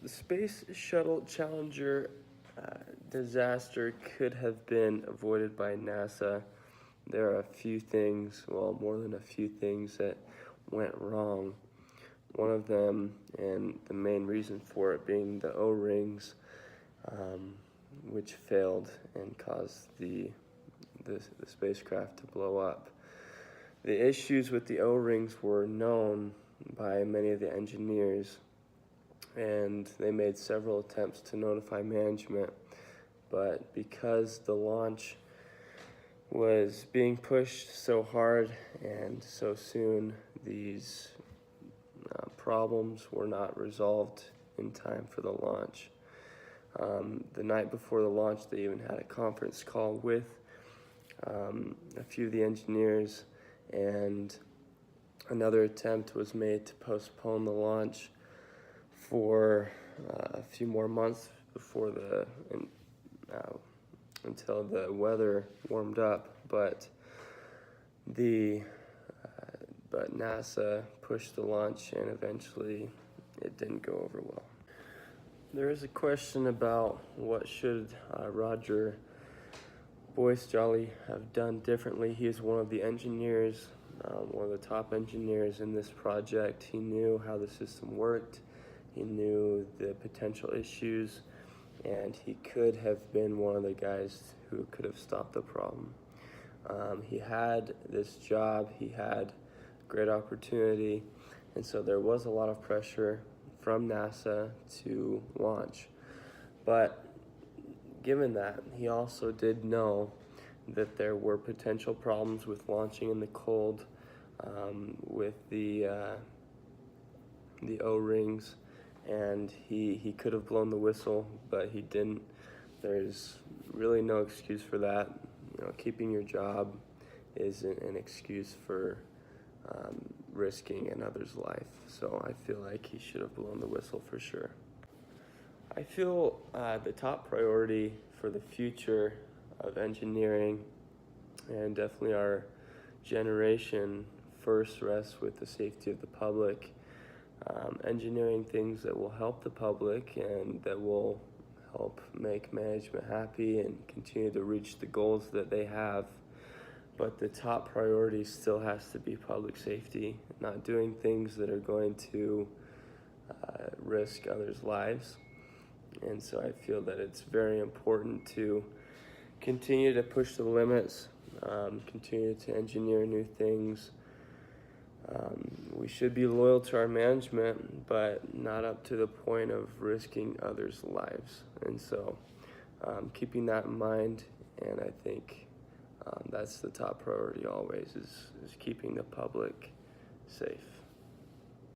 The Space Shuttle Challenger disaster could have been avoided by NASA. There are a few things, well, more than a few things that went wrong. One of them, and the main reason for it being the O-rings, which failed and caused the spacecraft to blow up. The issues with the O-rings were known by many of the engineers, and they made several attempts to notify management, but because the launch was being pushed so hard and so soon, these problems were not resolved in time for the launch. The night before the launch, they even had a conference call with a few of the engineers, and another attempt was made to postpone the launch for a few more months before until the weather warmed up, but NASA pushed the launch, and eventually it didn't go over well. There is a question about what should Roger Boyce-Jolly have done differently. He is one of the engineers, one of the top engineers in this project. He knew how the system worked. He knew the potential issues, and he could have been one of the guys who could have stopped the problem. He had this job, he had great opportunity, and so there was a lot of pressure from NASA to launch. But given that, he also did know that there were potential problems with launching in the cold, with the O-rings, and he could have blown the whistle, but he didn't. There's really no excuse for that. Keeping your job isn't an excuse for risking another's life. So I feel like he should have blown the whistle for sure. I feel the top priority for the future of engineering, and definitely our generation, first rests with the safety of the public. Engineering things that will help the public and that will help make management happy and continue to reach the goals that they have. But the top priority still has to be public safety, not doing things that are going to risk others' lives. And so I feel that it's very important to continue to push the limits, continue to engineer new things. We should be loyal to our management, but not up to the point of risking others' lives. And so keeping that in mind, and I think that's the top priority always, is keeping the public safe.